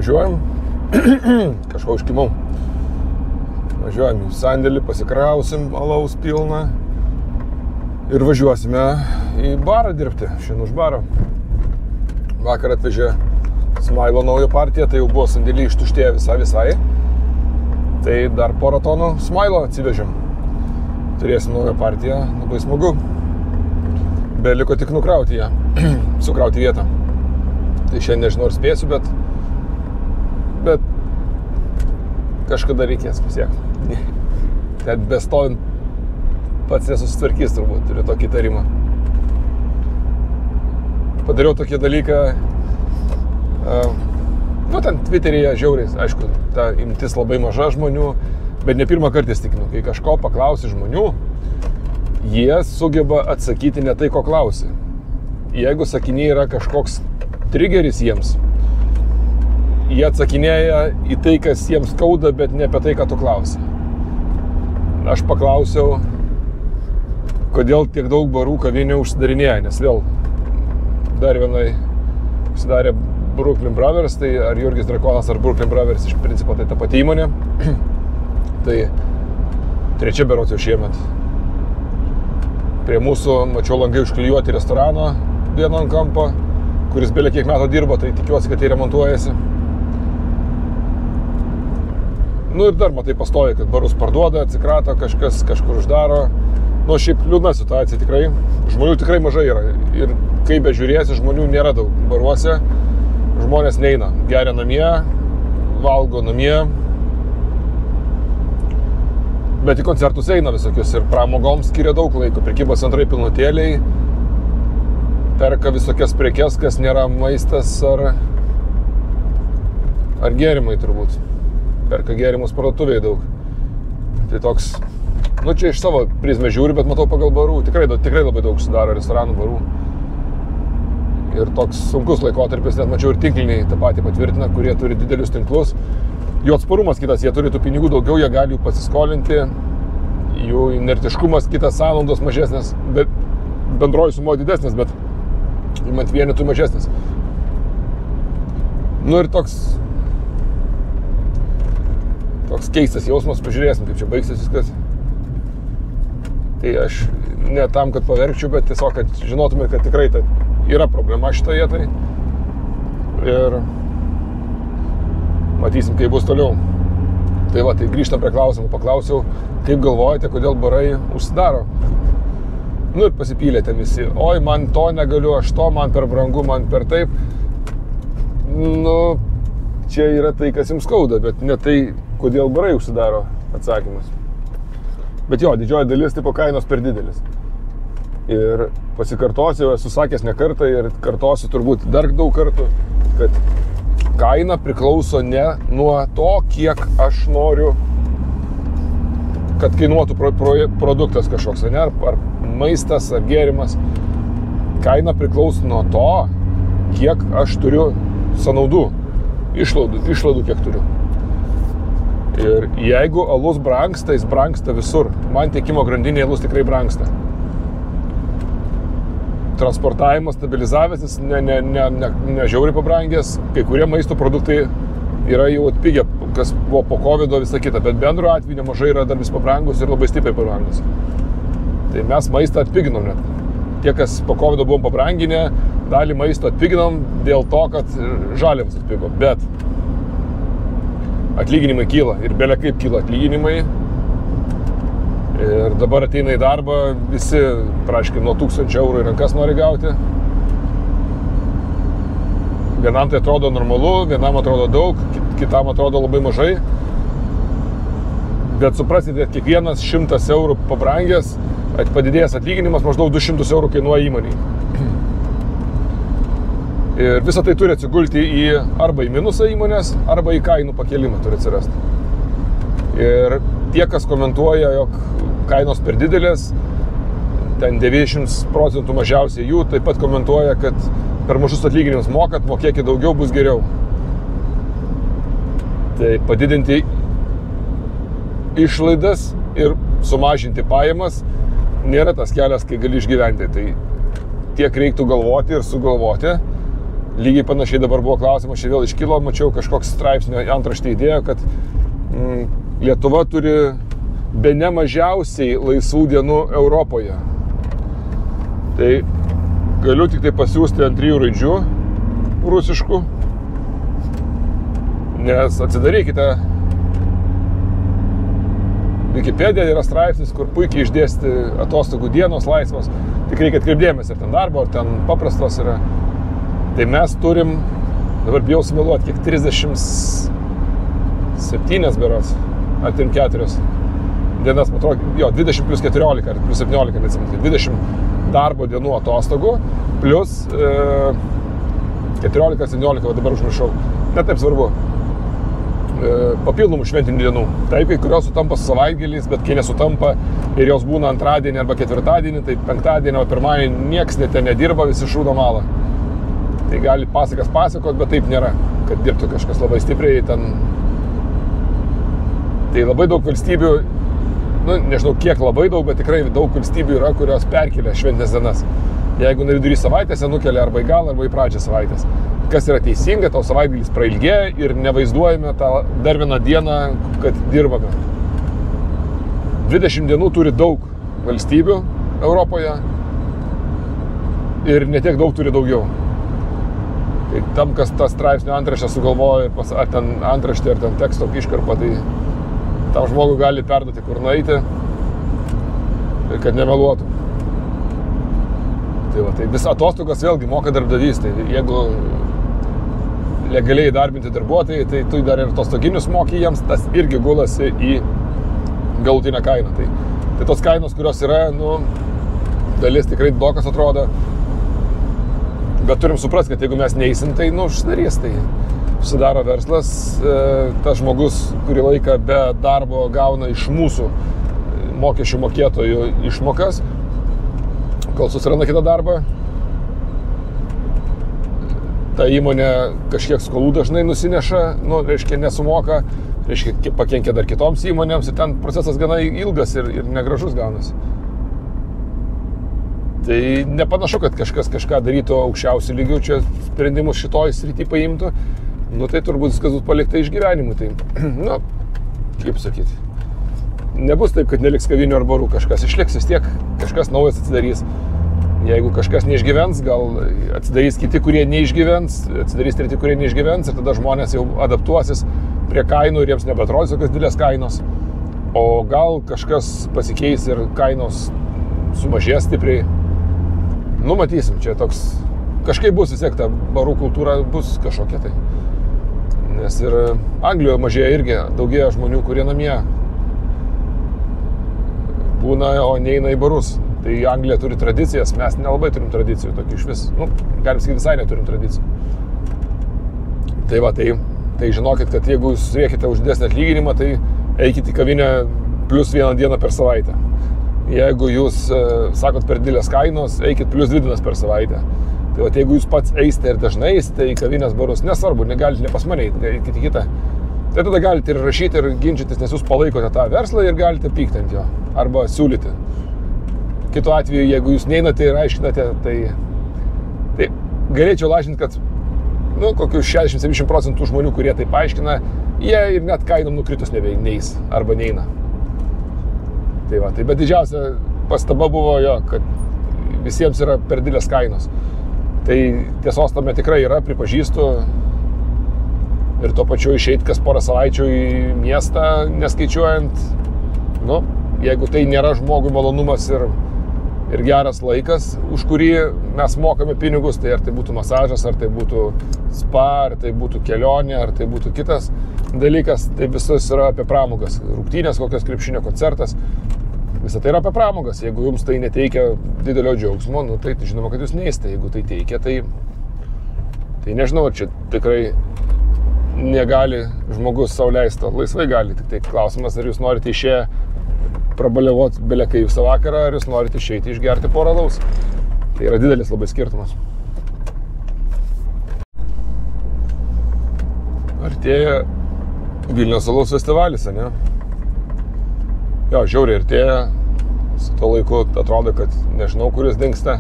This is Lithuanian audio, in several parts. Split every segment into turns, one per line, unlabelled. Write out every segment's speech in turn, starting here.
Važiuojam, kažko užkimau. Važiuojam į sandėlį, pasikrausim alaus pilną ir važiuosime į barą dirbti, šiandien už barą. Vakar atvežė Smailo naują partiją, tai jau buvo sandėlį ištuštėję visai. Tai dar porą tonų Smailo atsivežėm. Turėsim naują partiją, labai smagu. Beliko tik nukrauti ją, sukrauti vietą. Tai šiandien nežinau, ar spėsiu, bet kažkada reikės pasiekti. Net bestovint pats nesusitvarkys turbūt, turiu tokį įtarimą. Padariau tokį dalyką, ten Twitteryje žiauriai, aišku, ta imtis labai maža žmonių, bet ne pirmą kartą įstikinu, kai kažko paklausi žmonių, jie sugeba atsakyti ne tai, ko klausi. Jeigu sakiniai yra kažkoks trigeris jiems, jie atsakinėja į tai, kas jiems skauda, bet ne apie tai, ką tu klausi. Aš paklausiau, kodėl tiek daug barų kavinių užsidarinėja, nes vėl dar vienai užsidarė Brooklyn Brothers, tai ar Jurgis Drakonas, ar Brooklyn Brothers, iš principo tai ta pati įmonė. Tai trečia berods jau šiemet. Prie mūsų mačiau langai užklijuoti restorano vieno ant kampo, kuris belia kiek metų dirba, tai tikiuosi, kad tai remontuojasi. Ir dar matai pastoja, kad barus parduoda, atsikrato, kažkas kažkur uždaro. Šiaip liūdna situacija tikrai. Žmonių tikrai mažai yra. Ir kaip bežiūrėsi, žmonių nėra daug baruose. Žmonės neina. Geria namie, valgo namie. Bet į koncertus eina visokius ir pramogoms skiria daug laiko. Prekybos centrai pilnutėliai. Perka visokias prekes, kas nėra maistas ar gėrimai turbūt. Perka gėrimus parduotuvėje daug. Tai toks, čia iš savo prizmę žiūri, bet matau pagal barų. Tikrai labai daug sudaro restoranų barų. Ir toks sunkus laikotarpis, net mačiau ir tinkliniai tą patį patvirtina, kurie turi didelius tinklus. Jų atsparumas kitas, jie turi tų pinigų daugiau, jie gali jų pasiskolinti. Jų inertiškumas kitas, sąnaudos mažesnės, bet bendroji sumo didesnės, bet imant vienetų mažesnis. Ir toks keistas jausmas, pažiūrėsim, kaip čia baigsis viskas. Tai aš ne tam, kad paverkčiau, bet tiesiog, kad žinotume, kad tikrai tai yra problema šitoje vietai. Ir matysim, kaip bus toliau. Tai tai grįžtam prie klausimų. Paklausiau, kaip galvojate, kodėl barai užsidaro? Ir pasipylė ten visi. Oi, man to negaliu, aš to, man per brangu, man per taip. Čia yra tai, kas jums skauda, bet ne tai, kodėl barai užsidaro atsakymas. Bet jo, didžioji dalis tipo kainos per didelis. Ir pasikartosiu, esu sakęs ne kartą ir kartosiu turbūt dar daug kartų, kad kaina priklauso ne nuo to, kiek aš noriu, kad kainuotų produktas kažkoks, ne? Ar maistas, ar gėrimas. Kaina priklauso nuo to, kiek aš turiu sąnaudų, išlaidų kiek turiu. Ir jeigu alus brangsta, jis brangsta visur. Man tiekimo grandinėje alus tikrai brangsta. Transportavimas stabilizavęs, ne žiauriai pabrangęs. Kai kurie maisto produktai yra jau atpigę, kas buvo po COVID-o visą kitą, bet bendro atveju nemažai yra dar vis pabrangus ir labai stipriai pabrangus. Tai mes maistą atpiginom net. Tie, kas po COVID-o buvom pabranginę, dalį maisto atpiginom dėl to, kad žaliavos atpigo. Bet atlyginimai kyla ir belia kaip kyla atlyginimai. Ir dabar ateina į darbą, visi praškai nuo 1000 eurų į rankas nori gauti. Vienam tai atrodo normalu, vienam atrodo daug, kitam atrodo labai mažai. Bet suprasite, kad kiekvienas 100 eurų pabrangęs, padidėjęs atlyginimas maždaug 200 eurų kainuoja įmonei. Ir visą tai turi atsigulti arba į minusą įmonės, arba į kainų pakelimą turi atsirasti. Ir tie, kas komentuoja, jog kainos per didelės, ten 90% mažiausiai jų, taip pat komentuoja, kad per mažus atlyginimus mokėkit daugiau, bus geriau. Tai padidinti išlaidas ir sumažinti pajamas nėra tas kelias, kai gali išgyventi. Tai tiek reiktų galvoti ir sugalvoti, lygiai panašiai dabar buvo klausimas, čia vėl iškilo, mačiau kažkoks straipsnio antraštė idėja, kad Lietuva turi bene mažiausiai laisvų dienų Europoje. Tai galiu tik tai pasiūsti ant 3 raidžių rusiškų, nes atsidarykite Wikipedia, yra straipsnis, kur puikiai išdėsti atostogų dienos laisvos, tik reikia atkreipdėmės, ar ten darbo, ar ten paprastos yra. Tai mes turim, dabar bijau sumeluoti, kiek 37 berods, ar 4 dienas, man atrodo, jo, 20 plus 14 ar plus 17, neatsimenu, 20 darbo dienų atostogų, plus 14 ar 17, o dabar užmiršau, net taip svarbu, papildomų šventinių dienų. Taip, kai kurios sutampa su savaitgaliais, bet kai nesutampa ir jos būna antradienį arba ketvirtadienį, tai penktadienį, o pirmadienį nieks net nedirba, visi šūdo malą. Tai gali pasakas pasakot, bet taip nėra, kad dirbtų kažkas labai stipriai ten. Tai labai daug valstybių, nežinau kiek labai daug, bet tikrai daug valstybių yra, kurios perkelia šventinės dienas. Jeigu nuo vidury savaitės, nukelia arba į galą, arba į pradžią savaitės. Kas yra teisinga, tau savaitgalis prailgėja ir nevaizduojame tą dar vieną dieną, kad dirbame. 20 dienų turi daug valstybių Europoje ir netiek daug turi daugiau. Tai tam, kas tą straipsnio antraštę sugalvoja, ar ten antraštė, ar ten teksto iškarpa, tai tam žmogui gali perduoti, kur nueiti, kad nemeluotų. Tai va, tai vis atostogas vėlgi moka darbdavys, tai jeigu legaliai darbinti darbuotojai, tai tu dar ir atostoginius moki jiems, tas irgi gulasi į galutinę kainą. Tai tos kainos, kurios yra, dalis tikrai dokas atrodo, bet turim suprasti, kad jeigu mes neįsim, tai užsidarys, tai susidaro verslas, tas žmogus, kurį laiką be darbo gauna iš mūsų mokesčių mokėtojų išmokas, kol susiranda kitą darbą. Ta įmonė kažkiek skolų dažnai nusineša, reiškia nesumoka, reiškia pakenkia dar kitoms įmonėms ir ten procesas gana ilgas ir negražus gaunasi. Tai nepanašu, kad kažkas kažką darytų aukščiausių lygių, čia sprendimus šitoj srity paimtų. Tai turbūt viskas bus palikta išgyvenimui. Tai, kaip sakyti, nebus taip, kad neliks kavinių ar barų, kažkas išliks vis tiek, kažkas naujas atsidarys. Jeigu kažkas neišgyvens, gal atsidarys kiti, kurie neišgyvens, atsidarys treti, kurie neišgyvens ir tada žmonės jau adaptuosis prie kainų ir jiems nebeatrodys tokios didelės kainos. O gal kažkas pasikeis ir kainos sumažės stipriai. Matysim, čia toks, kažkaip bus vis tiek ta barų kultūra bus kažkokia tai. Nes ir Anglijoje mažėja irgi, daugėja žmonių, kurie namie būna, o neina į barus. Tai Anglija turi tradicijas, mes nelabai turim tradicijų tokių iš vis. Galim sakyti, visai neturim tradicijų. Tai va, tai žinokit, kad jeigu jūs riekite už didesnį atlyginimą, tai eikite į kavinę plus 1 dieną per savaitę. Jeigu jūs sakot per didelės kainos, eikit plus 2 dienas per savaitę. Tai va, jeigu jūs pats eisite ir dažnai eisite į kavinės barus, nesvarbu, negalite ne pas mane eiti, eikite į kitą. Tai tada galite ir rašyti, ir ginčytis, nes jūs palaikote tą verslą ir galite pykti ant jo. Arba siūlyti. Kitu atveju, jeigu jūs neinate ir aiškinate, tai galėčiau lažinti, kad kokius 60-70% žmonių, kurie tai paaiškina, jie ir net kainom nukritus neis arba neina. Tai va, bet didžiausia pastaba buvo jo, kad visiems yra per didelės kainos. Tai tiesos tame tikrai yra, pripažįstu. Ir tuo pačiu išeit kas porą savaičių į miestą, neskaičiuojant. Jeigu tai nėra žmogui malonumas ir geras laikas, už kurį mes mokame pinigus, tai ar tai būtų masažas, ar tai būtų spa, ar tai būtų kelionė, ar tai būtų kitas dalykas, tai visas yra apie pramogas. Rungtynės, kokios krepšinio koncertas, visą tai yra apie pramogas. Jeigu jums tai neteikia didelio džiaugsmo, tai žinoma, kad jūs neįsite. Jeigu tai teikia, tai nežinau, čia tikrai negali žmogus sau leisti, laisvai gali. Tik tai klausimas, ar jūs norite išėję prabaliavoti belekai visą vakarą, ar jūs norite išeiti išgerti porą alaus. Tai yra didelis labai skirtumas. Artėja Vilniaus alaus festivalis, ne? Jo, žiauriai artėja. Su to laiku atrodo, kad nežinau, kuris dingsta.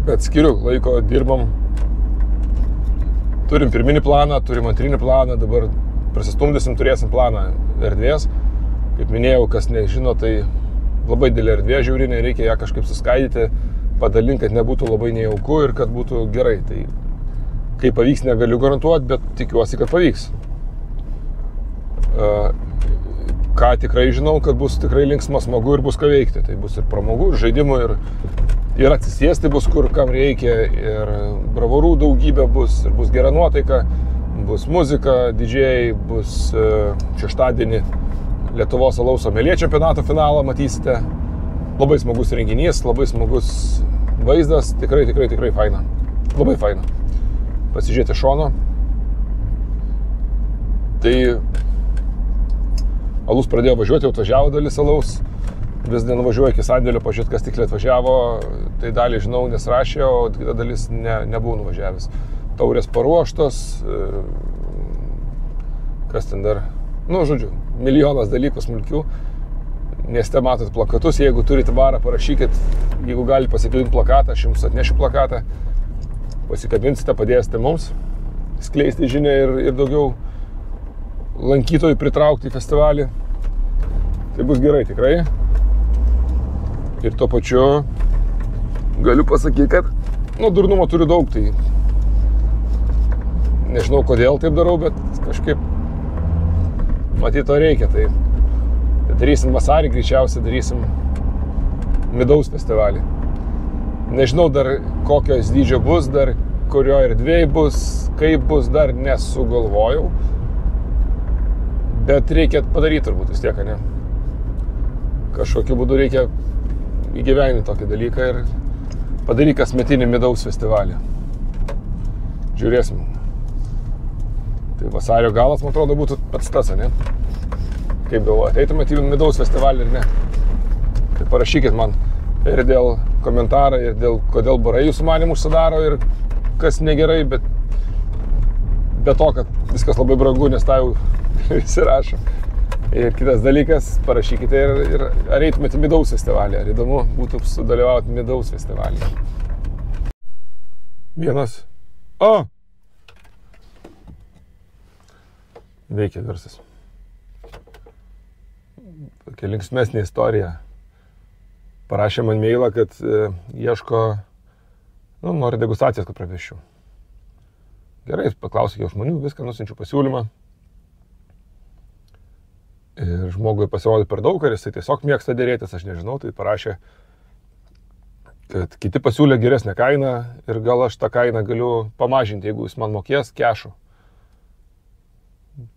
Bet skiriu laiko, dirbam. Turim pirminį planą, turim antrinį planą, dabar prasistumdysim, turėsim planą erdvės. Kaip minėjau, kas nežino, tai labai didelė erdvė žiaurinė, reikia ją kažkaip suskaidyti, padalinti, kad nebūtų labai nejauku ir kad būtų gerai. Tai kaip pavyks, negaliu garantuoti, bet tikiuosi, kad pavyks. Ką tikrai žinau, kad bus tikrai linksma, smagu ir bus ką veikti. Tai bus ir pramogų, ir žaidimų, ir atsisėsti bus kur kam reikia, ir bravorų daugybė bus, ir bus gera nuotaika, bus muzika, didžėjai, bus šeštadienį Lietuvos alaus someljė čempionato finalą matysite. Labai smagus renginys, labai smagus vaizdas, tikrai faina. Labai faina. Pasižiūrėti šono. Tai alus pradėjo važiuoti, jau atvažiavo dalis alaus. Vis nenuvažiuoju iki sandėlio pažiūrėti, kas tiksliai atvažiavo. Tai dalį žinau, nes rašė, o kita dalis nebuvau nuvažiavęs. Taurės paruoštos. Kas ten dar? Nu, žodžiu, milijonas dalykų smulkių. Mieste matot plakatus, jeigu turite barą, parašykit, jeigu gali pasipildyti plakatą, aš jums atnešiu plakatą. Pasikabinsite, padėsite mums skleisti žinią ir daugiau lankytojų pritraukti į festivalį. Tai bus gerai tikrai. Ir tuo pačiu galiu pasakyti, kad durnumo turiu daug, tai nežinau kodėl taip darau, bet kažkaip matyt to reikia. Tai darysim vasarį, greičiausiai darysim midaus festivalį. Nežinau dar kokios dydžio bus, dar kurio erdvėj bus, kaip bus, dar nesugalvojau. Bet reikia padaryti turbūt vis tiek, ne? Kažkokiu būdu reikia įgyveninti tokį dalyką ir padaryti kasmetinį midaus festivalį. Žiūrėsim. Tai vasario galas, man atrodo, būtų pats tas, ne? Kaip galvoju, ateitumėt į midaus festivalį ir ne? Tai parašykit man ir dėl komentarą, ir dėl kodėl barai jūsų manimų užsidaro ir kas negerai, bet be to, kad viskas labai brangu, nes tą jau visi rašo. Ir kitas dalykas, parašykite ir ar eitumėt į midaus festivalį, ar įdomu būtų sudalyvauti midaus festivalį. Vienas. Veikia garsas. Tokia linksmesnė istorija. Parašė man mailą, kad ieško, nori degustacijas, kad praveščiau. Gerai, paklausiu kiek žmonių, viską nusinčiu pasiūlymą. Ir žmogui pasirodė per daug, ar jisai tiesiog mėgsta dėrėtis, aš nežinau, tai parašė, kad kiti pasiūlė geresnę kainą ir gal aš tą kainą galiu pamažinti, jeigu jis man mokės kešu.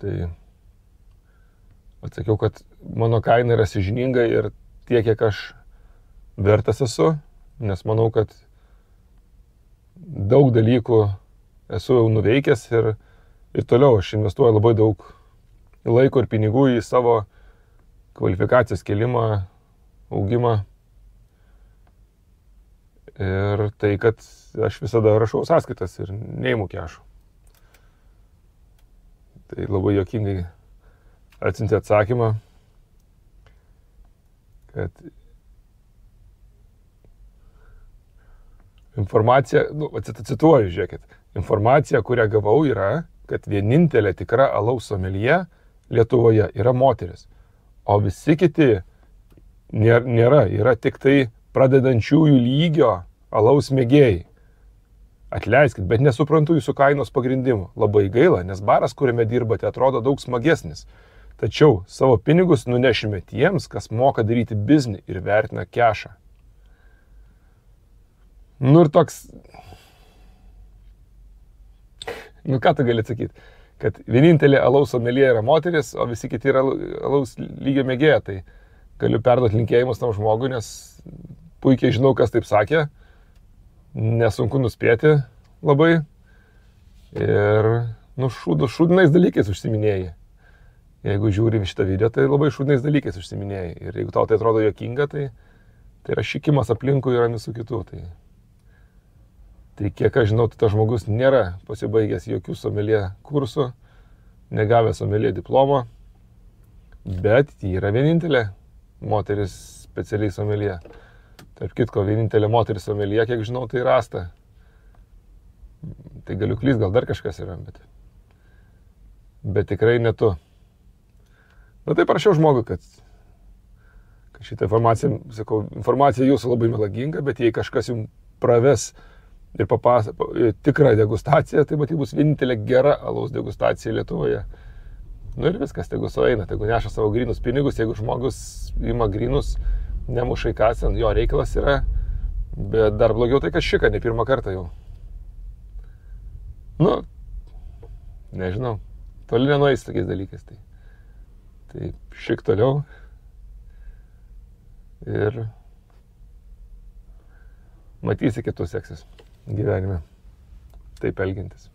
Tai atsakiau, kad mano kaina yra sąžininga ir tiek, kiek aš vertas esu, nes manau, kad daug dalykų esu jau nuveikęs ir toliau aš investuoju labai daug laiko ir pinigų į savo kvalifikacijos kėlimą, augimą. Ir tai, kad aš visada rašau sąskaitas ir neimu kešų. Tai labai juokingai atsiuntė atsakymą, kad informacija, cituoju, žiūrėkit, informacija, kurią gavau yra, kad vienintelė tikra alaus someljė Lietuvoje yra moteris, o visi kiti nėra, yra tik tai pradedančiųjų lygio alaus mėgėjai. Atleiskit, bet nesuprantu jūsų kainos pagrindimų. Labai gaila, nes baras, kuriame dirbate, atrodo daug smagesnis. Tačiau savo pinigus nunešime tiems, kas moka daryti biznį ir vertina kešą. Ir toks... ką tu gali atsakyti? Kad vienintelė alaus someljė yra moteris, o visi kiti yra alaus lygio mėgėja. Tai galiu perduoti linkėjimus tam žmogui, nes puikiai žinau, kas taip sakė. Nesunku nuspėti labai. Ir šūdinais dalykais užsiminėjai. Jeigu žiūri šitą video, tai labai šūdinais dalykais užsiminėjai. Ir jeigu tau tai atrodo juokinga, tai yra šikimas aplinkui ir visų kitų. Tai kiek aš žinau, tas žmogus nėra pasibaigęs jokių someljė kursų, negavęs someljė diplomo, bet ji yra vienintelė moteris specialiai someljė. Tarp kitko, vienintelė moteris someljė, kiek žinau, tai Rasta. Tai galiu klyst, gal dar kažkas yra, bet tikrai ne tu. Na tai parašiau žmogui, kad šitą informaciją, sakau, informacija jūsų labai melaginga, bet jei kažkas jums praves ir tikrą degustaciją, tai matyt bus vienintelė gera alaus degustacija Lietuvoje. Nu ir viskas, tegu sueina, tegu neša savo grynus pinigus, jeigu žmogus ima grynus, nemuša į kasę, jo reikalas yra, bet dar blogiau tai, kad šika, ne pirmą kartą jau. Nu, nežinau, toli nenueis tokiais dalykais, tai šik toliau ir matysi kitus seksis gyvenime, taip elgintis.